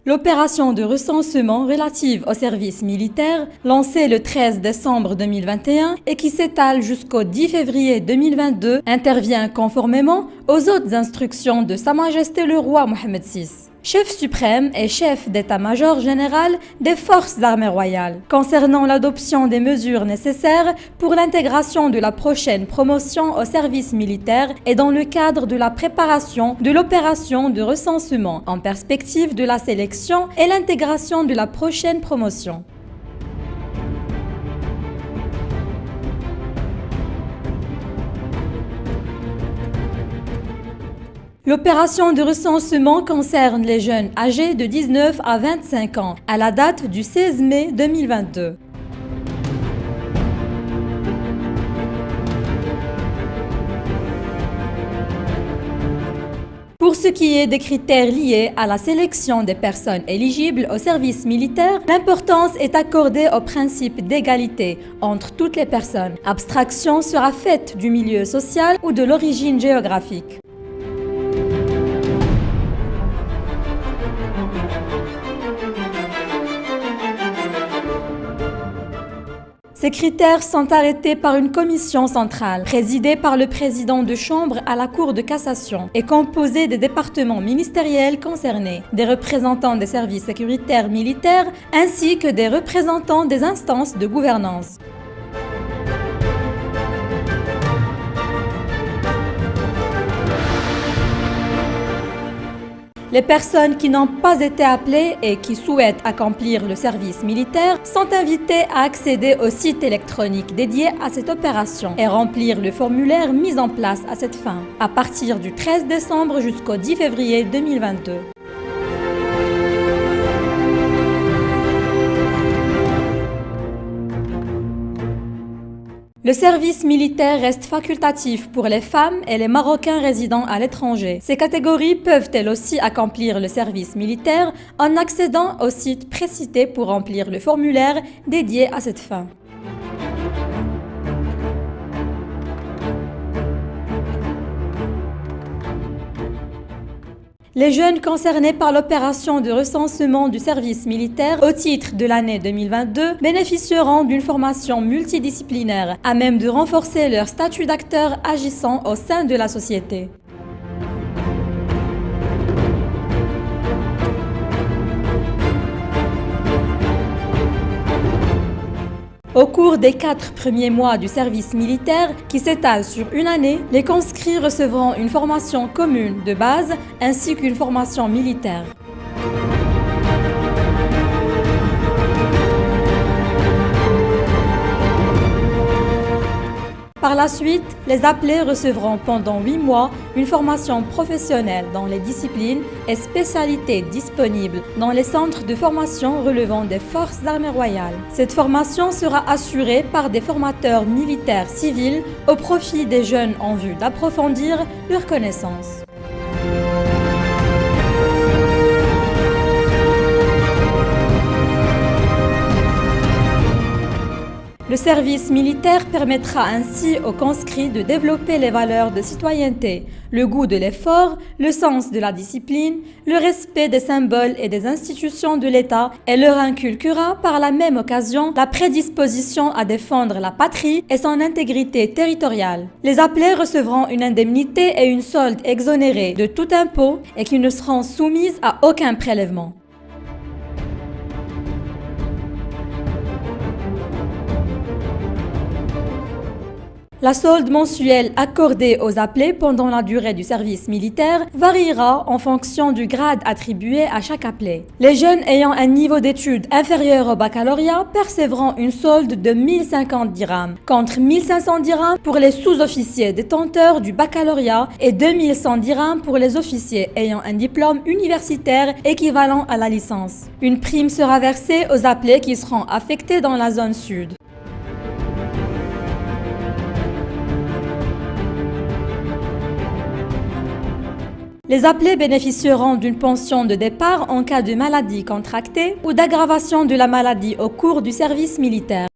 L'opération de recensement relative au service militaire, lancée le 13 décembre 2021 et qui s'étale jusqu'au 10 février 2022, intervient conformément aux autres instructions de Sa Majesté le roi Mohammed VI, chef suprême et chef d'état-major général des forces armées royales, concernant l'adoption des mesures nécessaires pour l'intégration de la prochaine promotion au service militaire et dans le cadre de la préparation de l'opération de recensement en perspective de la sélection et l'intégration de la prochaine promotion. L'opération de recensement concerne les jeunes âgés de 19 à 25 ans à la date du 16 mai 2022. Pour ce qui est des critères liés à la sélection des personnes éligibles au service militaire, l'importance est accordée au principe d'égalité entre toutes les personnes. Abstraction sera faite du milieu social ou de l'origine géographique. Ces critères sont arrêtés par une commission centrale, présidée par le président de chambre à la Cour de cassation et composée des départements ministériels concernés, des représentants des services sécuritaires militaires ainsi que des représentants des instances de gouvernance. Les personnes qui n'ont pas été appelées et qui souhaitent accomplir le service militaire sont invitées à accéder au site électronique dédié à cette opération et remplir le formulaire mis en place à cette fin, à partir du 13 décembre jusqu'au 10 février 2022. Le service militaire reste facultatif pour les femmes et les Marocains résidant à l'étranger. Ces catégories peuvent elles aussi accomplir le service militaire en accédant au site précité pour remplir le formulaire dédié à cette fin. Les jeunes concernés par l'opération de recensement du service militaire au titre de l'année 2022 bénéficieront d'une formation multidisciplinaire à même de renforcer leur statut d'acteur agissant au sein de la société. Au cours des 4 premiers mois du service militaire, qui s'étale sur une année, les conscrits recevront une formation commune de base ainsi qu'une formation militaire. Par la suite, les appelés recevront pendant 8 mois une formation professionnelle dans les disciplines et spécialités disponibles dans les centres de formation relevant des forces armées royales. Cette formation sera assurée par des formateurs militaires civils au profit des jeunes en vue d'approfondir leurs connaissances. Le service militaire permettra ainsi aux conscrits de développer les valeurs de citoyenneté, le goût de l'effort, le sens de la discipline, le respect des symboles et des institutions de l'État et leur inculquera par la même occasion la prédisposition à défendre la patrie et son intégrité territoriale. Les appelés recevront une indemnité et une solde exonérée de tout impôt et qui ne seront soumises à aucun prélèvement. La solde mensuelle accordée aux appelés pendant la durée du service militaire variera en fonction du grade attribué à chaque appelé. Les jeunes ayant un niveau d'études inférieur au baccalauréat percevront une solde de 1050 dirhams, contre 1500 dirhams pour les sous-officiers détenteurs du baccalauréat et 2100 dirhams pour les officiers ayant un diplôme universitaire équivalent à la licence. Une prime sera versée aux appelés qui seront affectés dans la zone sud. Les appelés bénéficieront d'une pension de départ en cas de maladie contractée ou d'aggravation de la maladie au cours du service militaire.